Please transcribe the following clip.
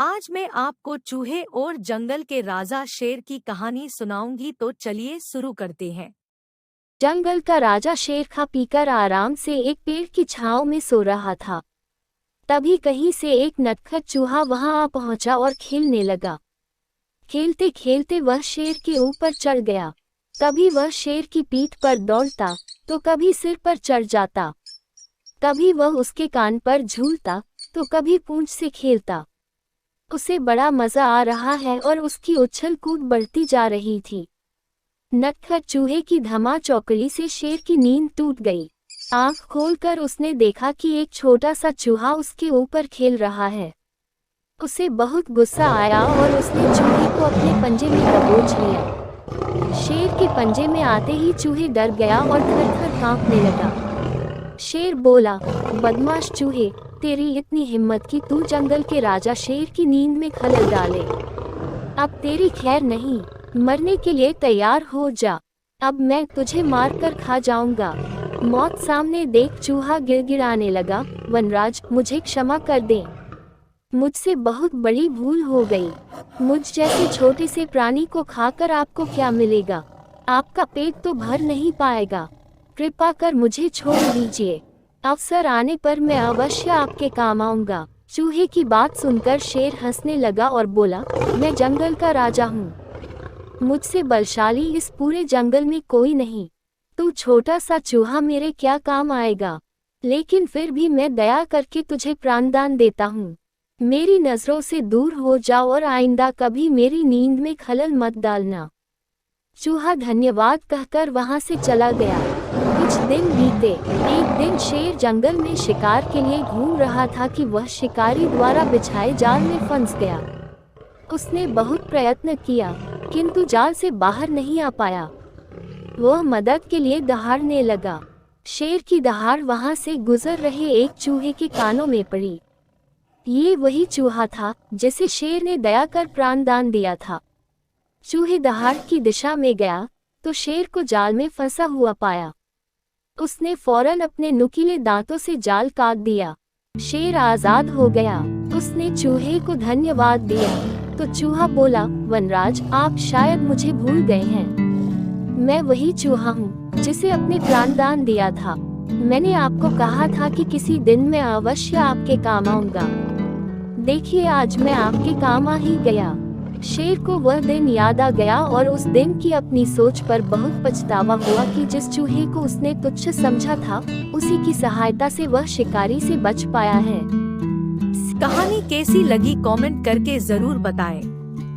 आज मैं आपको चूहे और जंगल के राजा शेर की कहानी सुनाऊंगी, तो चलिए शुरू करते हैं। जंगल का राजा शेर खा पीकर आराम से एक पेड़ की छांव में सो रहा था। तभी कहीं से एक नटखट चूहा वहां आ पहुंचा और खेलने लगा। खेलते खेलते वह शेर के ऊपर चढ़ गया। कभी वह शेर की पीठ पर दौड़ता तो कभी सिर पर चढ़ जाता। कभी वह उसके कान पर झूलता तो कभी पूंछ से खेलता। उसे बड़ा मजा आ रहा है और उसकी उछल कूद बढ़ती जा रही थी। नटखट चूहे की धमा चौकड़ी से शेर की नींद टूट गई। आंख खोलकर उसने देखा कि एक छोटा सा चूहा उसके ऊपर खेल रहा है। उसे बहुत गुस्सा आया और उसने चूहे को अपने पंजे में दबोच लिया। शेर के पंजे में आते ही चूहे डर गया और थर-थर कांपने लगा। शेर बोला, बदमाश चूहे, तेरी इतनी हिम्मत कि तू जंगल के राजा शेर की नींद में खलल डाले। अब तेरी खैर नहीं, मरने के लिए तैयार हो जा। अब मैं तुझे मार कर खा जाऊंगा। मौत सामने देख चूहा गिड़गिड़ाने लगा, वनराज, मुझे क्षमा कर दें। मुझसे बहुत बड़ी भूल हो गई। मुझ जैसे छोटे से प्राणी को खाकर आपको क्या मिलेगा? आपका पेट तो भर नहीं पाएगा। कृपा कर मुझे छोड़ दीजिए। अवसर आने पर मैं अवश्य आपके काम आऊंगा। चूहे की बात सुनकर शेर हंसने लगा और बोला, मैं जंगल का राजा हूँ। मुझसे बलशाली इस पूरे जंगल में कोई नहीं। तू छोटा सा चूहा मेरे क्या काम आएगा? लेकिन फिर भी मैं दया करके तुझे प्राणदान देता हूँ। मेरी नजरों से दूर हो जाओ और आइंदा कभी मेरी नींद में खलल मत डालना। चूहा धन्यवाद कहकर वहां से चला गया। कुछ दिन बीते। एक दिन शेर जंगल में शिकार के लिए घूम रहा था कि वह शिकारी द्वारा बिछाए जाल में फंस गया। उसने बहुत प्रयत्न किया किंतु जाल से बाहर नहीं आ पाया। वह मदद के लिए दहाड़ने लगा। शेर की दहाड़ वहां से गुजर रहे एक चूहे के कानों में पड़ी। ये वही चूहा था जिसे शेर ने दया कर प्राणदान दिया था। चूहे दहाड़ की दिशा में गया तो शेर को जाल में फंसा हुआ पाया। उसने फौरन अपने नुकीले दांतों से जाल काट दिया। शेर आजाद हो गया। उसने चूहे को धन्यवाद दिया तो चूहा बोला, वनराज, आप शायद मुझे भूल गए हैं। मैं वही चूहा हूँ जिसे अपने प्राणदान दिया था। मैंने आपको कहा था कि किसी दिन मैं अवश्य आपके काम आऊंगा। देखिए, आज मैं आपके काम आ ही गया। शेर को वह दिन याद आ गया और उस दिन की अपनी सोच पर बहुत पछतावा हुआ कि जिस चूहे को उसने तुच्छ समझा था, उसी की सहायता से वह शिकारी से बच पाया है। कहानी कैसी लगी कमेंट करके जरूर बताएं।